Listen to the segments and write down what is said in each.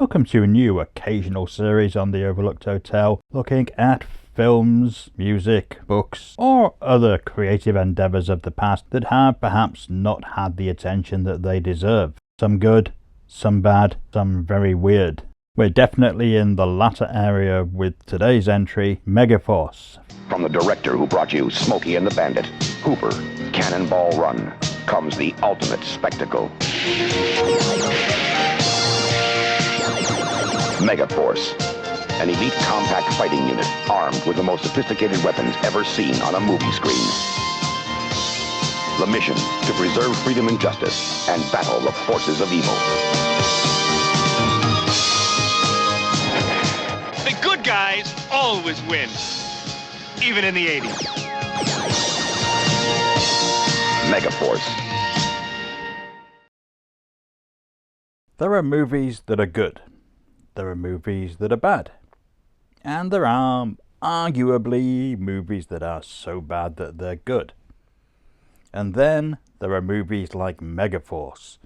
Welcome to a new occasional series on the Overlooked Hotel, looking at films, music, books, or other creative endeavours of the past that have perhaps not had the attention that they deserve. Some good, some bad, some very weird. We're definitely in the latter area with today's entry, Megaforce. From the director who brought you Smokey and the Bandit, Hooper, Cannonball Run, comes the ultimate spectacle. Megaforce, an elite compact fighting unit armed with the most sophisticated weapons ever seen on a movie screen. The mission, to preserve freedom and justice and battle the forces of evil. The good guys always win, even in the 80s. Megaforce. There are movies that are good. There are movies that are bad. And there are, arguably, movies that are so bad that they're good. And then there are movies like Megaforce.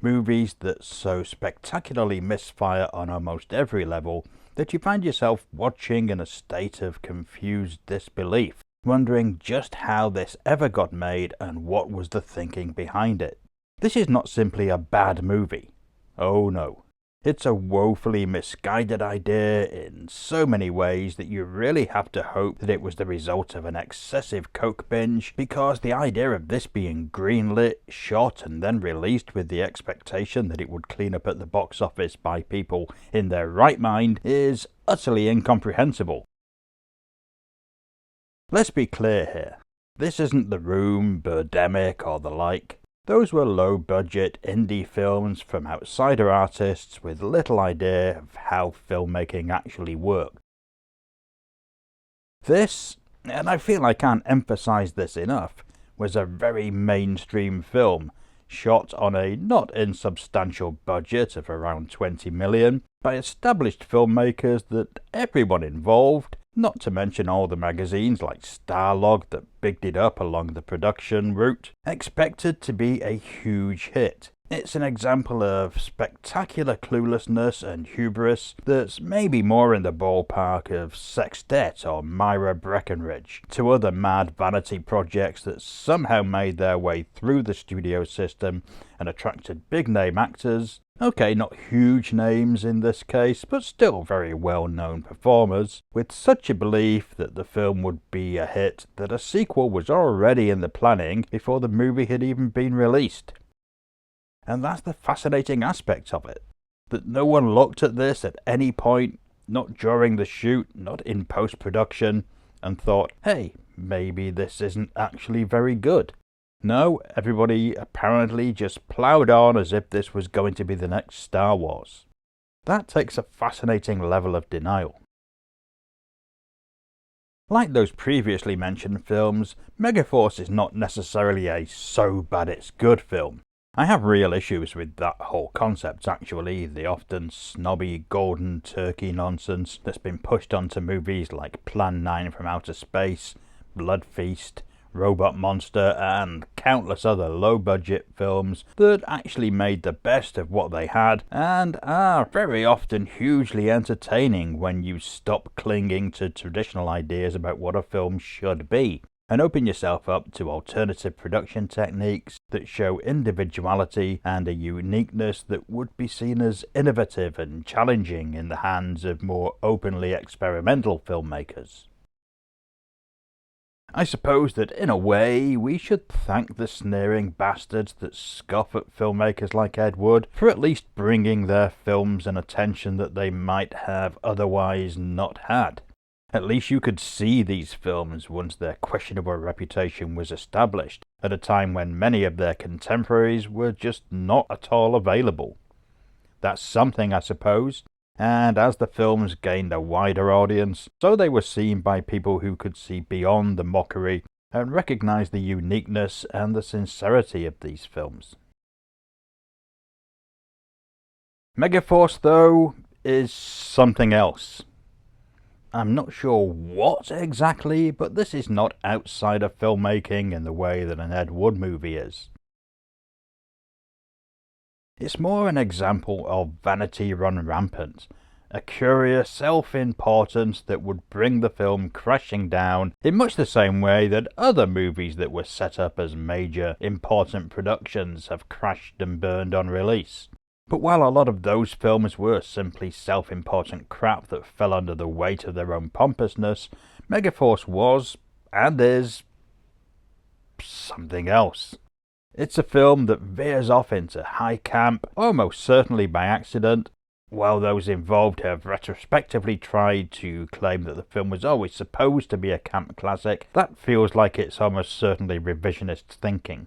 Movies that so spectacularly misfire on almost every level that you find yourself watching in a state of confused disbelief, wondering just how this ever got made and what was the thinking behind it. This is not simply a bad movie. Oh no. It's a woefully misguided idea in so many ways that you really have to hope that it was the result of an excessive coke binge, because the idea of this being greenlit, shot and then released with the expectation that it would clean up at the box office by people in their right mind is utterly incomprehensible. Let's be clear here. This isn't The Room, Birdemic or the like. Those were low-budget indie films from outsider artists with little idea of how filmmaking actually worked. This, and I feel I can't emphasize this enough, was a very mainstream film, shot on a not insubstantial budget of around 20 million by established filmmakers that everyone involved, not to mention all the magazines like Starlog that bigged it up along the production route, expected to be a huge hit. It's an example of spectacular cluelessness and hubris that's maybe more in the ballpark of Sextet or Myra Breckenridge, to other mad vanity projects that somehow made their way through the studio system and attracted big-name actors. Okay, not huge names in this case, but still very well-known performers, with such a belief that the film would be a hit that a sequel was already in the planning before the movie had even been released. And that's the fascinating aspect of it, that no one looked at this at any point, not during the shoot, not in post-production, and thought, hey, maybe this isn't actually very good. No, everybody apparently just ploughed on as if this was going to be the next Star Wars. That takes a fascinating level of denial. Like those previously mentioned films, Megaforce is not necessarily a so bad it's good film. I have real issues with that whole concept actually, the often snobby golden turkey nonsense that's been pushed onto movies like Plan 9 from Outer Space, Blood Feast, Robot Monster and countless other low-budget films that actually made the best of what they had and are very often hugely entertaining when you stop clinging to traditional ideas about what a film should be and open yourself up to alternative production techniques that show individuality and a uniqueness that would be seen as innovative and challenging in the hands of more openly experimental filmmakers. I suppose that in a way we should thank the sneering bastards that scoff at filmmakers like Ed Wood for at least bringing their films an attention that they might have otherwise not had. At least you could see these films once their questionable reputation was established, at a time when many of their contemporaries were just not at all available. That's something, I suppose, and as the films gained a wider audience, so they were seen by people who could see beyond the mockery and recognize the uniqueness and the sincerity of these films. Megaforce, though, is something else. I'm not sure what exactly, but this is not outsider filmmaking in the way that an Ed Wood movie is. It's more an example of vanity run rampant, a curious self-importance that would bring the film crashing down in much the same way that other movies that were set up as major, important productions have crashed and burned on release. But while a lot of those films were simply self-important crap that fell under the weight of their own pompousness, Megaforce was, and is, something else. It's a film that veers off into high camp, almost certainly by accident. While those involved have retrospectively tried to claim that the film was always supposed to be a camp classic, that feels like it's almost certainly revisionist thinking.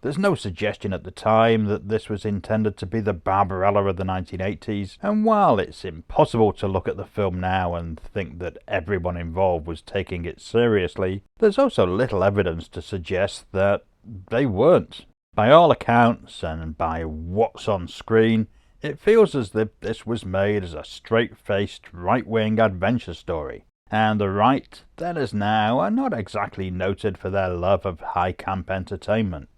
There's no suggestion at the time that this was intended to be the Barbarella of the 1980s, and while it's impossible to look at the film now and think that everyone involved was taking it seriously, there's also little evidence to suggest that they weren't. By all accounts, and by what's on screen, it feels as if this was made as a straight-faced right-wing adventure story, and the right, then as now, are not exactly noted for their love of high-camp entertainment.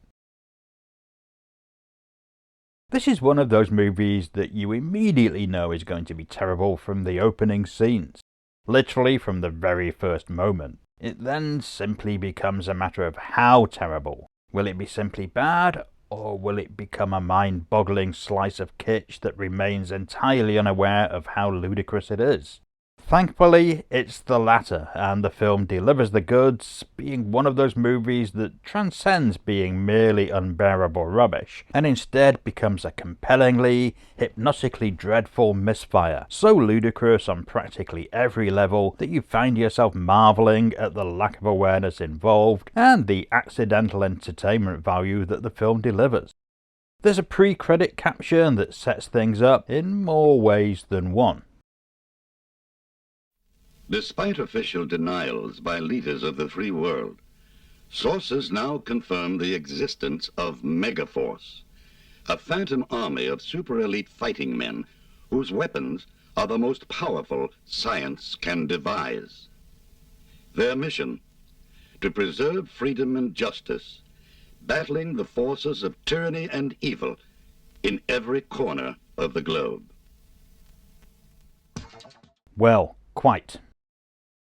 This is one of those movies that you immediately know is going to be terrible from the opening scenes, literally from the very first moment. It then simply becomes a matter of how terrible. Will it be simply bad, or will it become a mind-boggling slice of kitsch that remains entirely unaware of how ludicrous it is? Thankfully, it's the latter, and the film delivers the goods, being one of those movies that transcends being merely unbearable rubbish, and instead becomes a compellingly, hypnotically dreadful misfire, so ludicrous on practically every level that you find yourself marvelling at the lack of awareness involved, and the accidental entertainment value that the film delivers. There's a pre-credit caption that sets things up in more ways than one. Despite official denials by leaders of the free world, sources now confirm the existence of Megaforce, a phantom army of super-elite fighting men whose weapons are the most powerful science can devise. Their mission, to preserve freedom and justice, battling the forces of tyranny and evil in every corner of the globe. Well, quite.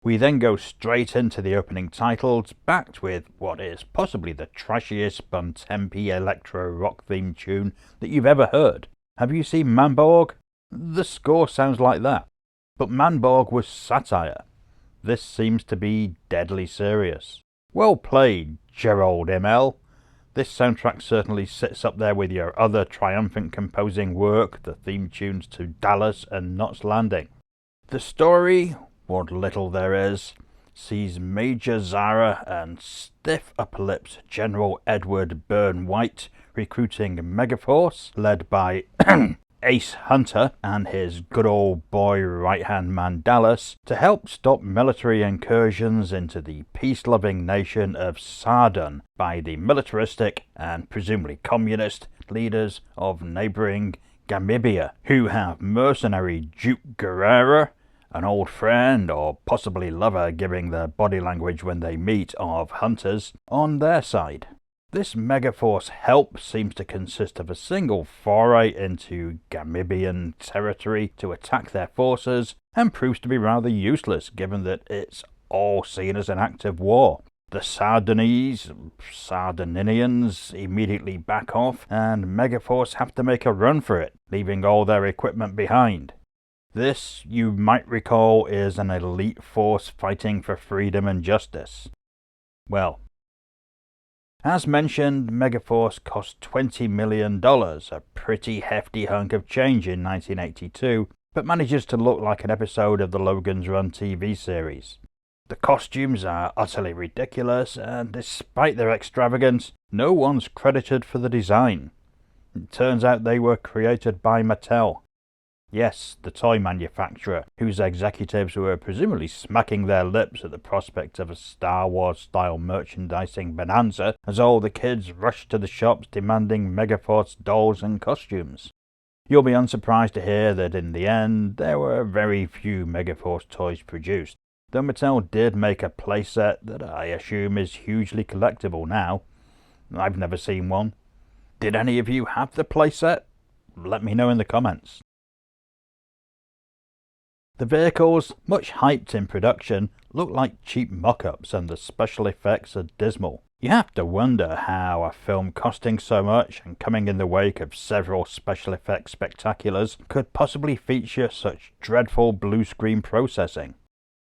We then go straight into the opening titles, backed with what is possibly the trashiest Bontempi electro rock theme tune that you've ever heard. Have you seen Manborg? The score sounds like that. But Manborg was satire. This seems to be deadly serious. Well played, Gerald ML. This soundtrack certainly sits up there with your other triumphant composing work, the theme tunes to Dallas and Knots Landing. The story, what little there is, sees Major Zara and stiff upper-lipped General Edward Byrne White recruiting Megaforce, led by Ace Hunter and his good old boy right-hand man Dallas, to help stop military incursions into the peace-loving nation of Sardun by the militaristic and presumably communist leaders of neighbouring Gamibia, who have mercenary Duke Guerrera, an old friend or possibly lover giving their body language when they meet of Hunters, on their side. This Megaforce help seems to consist of a single foray into Gamibian territory to attack their forces, and proves to be rather useless given that it's all seen as an act of war. The Sardinians immediately back off, and Megaforce have to make a run for it, leaving all their equipment behind. This, you might recall, is an elite force fighting for freedom and justice. Well, as mentioned, Megaforce cost $20 million, a pretty hefty hunk of change in 1982, but manages to look like an episode of the Logan's Run TV series. The costumes are utterly ridiculous, and despite their extravagance, no one's credited for the design. It turns out they were created by Mattel. Yes, the toy manufacturer, whose executives were presumably smacking their lips at the prospect of a Star Wars-style merchandising bonanza as all the kids rushed to the shops demanding Megaforce dolls and costumes. You'll be unsurprised to hear that in the end, there were very few Megaforce toys produced, though Mattel did make a playset that I assume is hugely collectible now. I've never seen one. Did any of you have the playset? let me know in the comments. The vehicles, much hyped in production, look like cheap mock-ups and the special effects are dismal. You have to wonder how a film costing so much and coming in the wake of several special effects spectaculars could possibly feature such dreadful blue screen processing.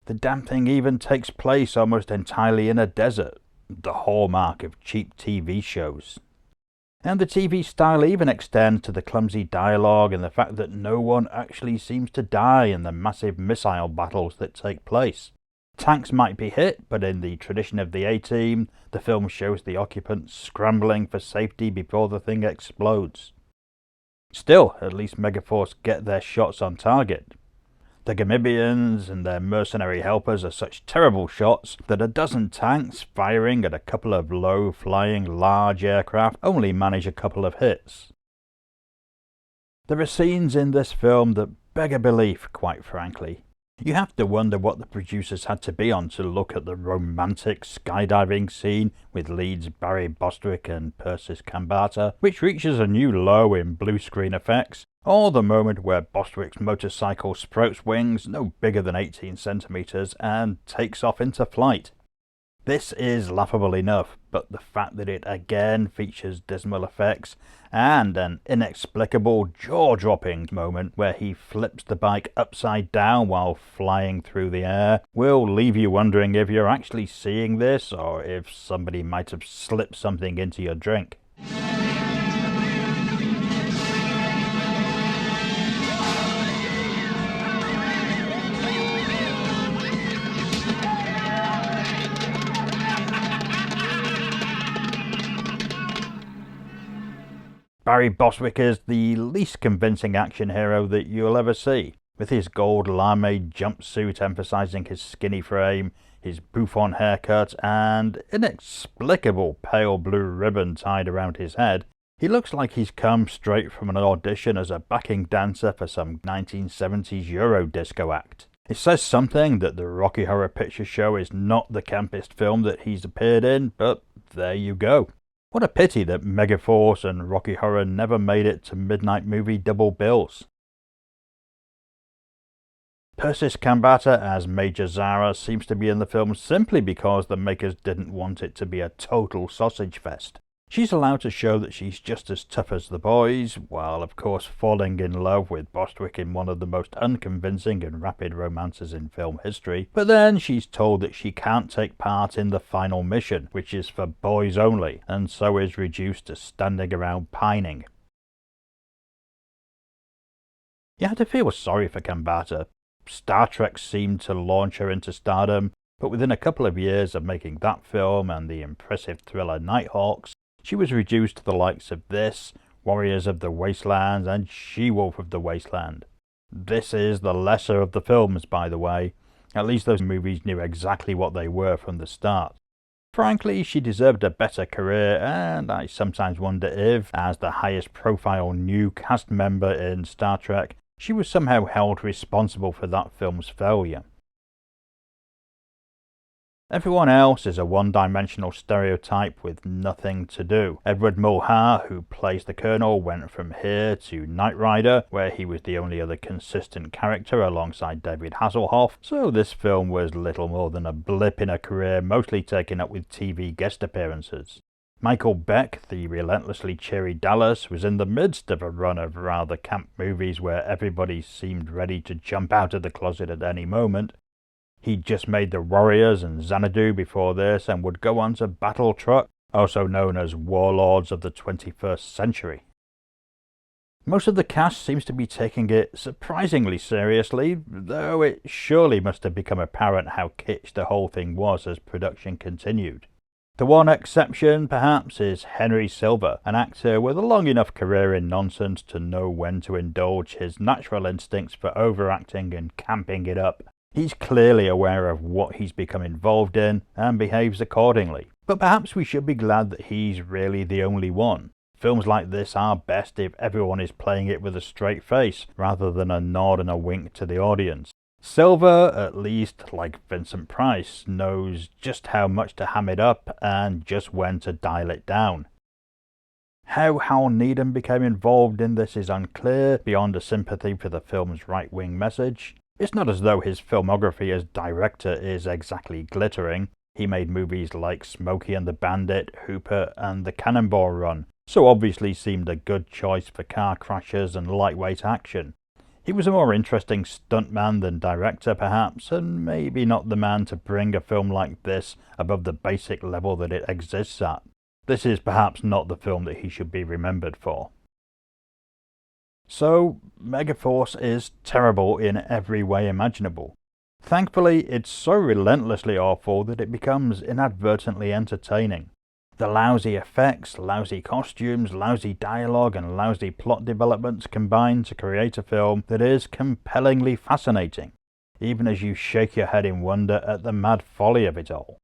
The damn thing even takes place almost entirely in a desert, the hallmark of cheap TV shows. And the TV style even extends to the clumsy dialogue and the fact that no one actually seems to die in the massive missile battles that take place. Tanks might be hit, but in the tradition of the A-Team, the film shows the occupants scrambling for safety before the thing explodes. Still, at least Megaforce get their shots on target. The Gamibians and their mercenary helpers are such terrible shots that a dozen tanks firing at a couple of low-flying large aircraft only manage a couple of hits. There are scenes in this film that beg a belief, quite frankly. You have to wonder what the producers had to be on to look at the romantic skydiving scene with leads Barry Bostwick and Persis Kambata, which reaches a new low in blue screen effects, or the moment where Bostwick's motorcycle sprouts wings no bigger than 18 centimeters and takes off into flight. This is laughable enough, but the fact that it again features dismal effects and an inexplicable jaw-dropping moment where he flips the bike upside down while flying through the air will leave you wondering if you're actually seeing this or if somebody might have slipped something into your drink. Barry Bostwick is the least convincing action hero that you'll ever see, with his gold lame jumpsuit emphasizing his skinny frame, his bouffant haircut, and inexplicable pale blue ribbon tied around his head. He looks like he's come straight from an audition as a backing dancer for some 1970s Euro disco act. It says something that the Rocky Horror Picture Show is not the campest film that he's appeared in, but there you go. What a pity that Megaforce and Rocky Horror never made it to midnight movie double bills. Persis Kambata as Major Zara seems to be in the film simply because the makers didn't want it to be a total sausage fest. She's allowed to show that she's just as tough as the boys, while of course falling in love with Bostwick in one of the most unconvincing and rapid romances in film history, but then she's told that she can't take part in the final mission, which is for boys only, and so is reduced to standing around pining. You had to feel sorry for Kambata. Star Trek seemed to launch her into stardom, but within a couple of years of making that film and the impressive thriller Nighthawks, she was reduced to the likes of this, Warriors of the Wasteland, and She-Wolf of the Wasteland. This is the lesser of the films, by the way. At least those movies knew exactly what they were from the start. Frankly, she deserved a better career, and I sometimes wonder if, as the highest profile new cast member in Star Trek, she was somehow held responsible for that film's failure. Everyone else is a one-dimensional stereotype with nothing to do. Edward Mulhar, who plays the Colonel, went from here to Knight Rider, where he was the only other consistent character alongside David Hasselhoff, so this film was little more than a blip in a career mostly taken up with TV guest appearances. Michael Beck, the relentlessly cheery Dallas, was in the midst of a run of rather camp movies where everybody seemed ready to jump out of the closet at any moment. He'd just made The Warriors and Xanadu before this and would go on to Battle Truck, also known as Warlords of the 21st Century. Most of the cast seems to be taking it surprisingly seriously, though it surely must have become apparent how kitsch the whole thing was as production continued. The one exception, perhaps, is Henry Silver, an actor with a long enough career in nonsense to know when to indulge his natural instincts for overacting and camping it up. He's clearly aware of what he's become involved in and behaves accordingly. But perhaps we should be glad that he's really the only one. Films like this are best if everyone is playing it with a straight face, rather than a nod and a wink to the audience. Silver, at least, like Vincent Price, knows just how much to ham it up and just when to dial it down. How Hal Needham became involved in this is unclear, beyond a sympathy for the film's right-wing message. It's not as though his filmography as director is exactly glittering. He made movies like Smokey and the Bandit, Hooper, and The Cannonball Run, so obviously seemed a good choice for car crashes and lightweight action. He was a more interesting stuntman than director, perhaps, and maybe not the man to bring a film like this above the basic level that it exists at. This is perhaps not the film that he should be remembered for. So, Megaforce is terrible in every way imaginable. Thankfully, it's so relentlessly awful that it becomes inadvertently entertaining. The lousy effects, lousy costumes, lousy dialogue, and lousy plot developments combine to create a film that is compellingly fascinating, even as you shake your head in wonder at the mad folly of it all.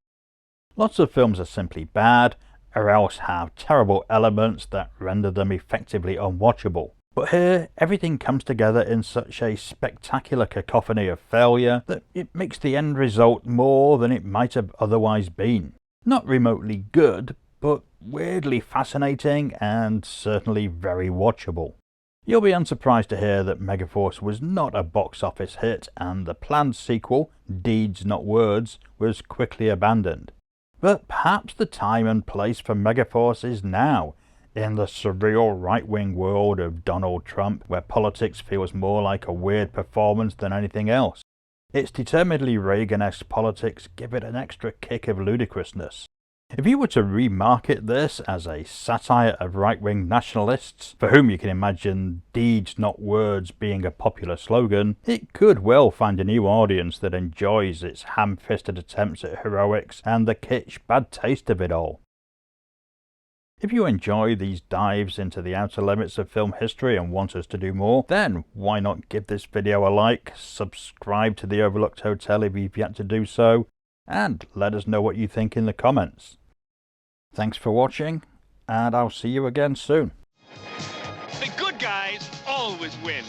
Lots of films are simply bad, or else have terrible elements that render them effectively unwatchable. But here, everything comes together in such a spectacular cacophony of failure that it makes the end result more than it might have otherwise been. Not remotely good, but weirdly fascinating and certainly very watchable. You'll be unsurprised to hear that Megaforce was not a box office hit, and the planned sequel, Deeds Not Words, was quickly abandoned. But perhaps the time and place for Megaforce is now, in the surreal right-wing world of Donald Trump, where politics feels more like a weird performance than anything else. Its determinedly Reagan-esque politics give it an extra kick of ludicrousness. If you were to remarket this as a satire of right-wing nationalists, for whom you can imagine deeds not words being a popular slogan, it could well find a new audience that enjoys its ham-fisted attempts at heroics and the kitsch bad taste of it all. If you enjoy these dives into the outer limits of film history and want us to do more, then why not give this video a like, subscribe to the Overlooked Hotel if you've yet to do so, and let us know what you think in the comments. Thanks for watching, and I'll see you again soon. The good guys always win.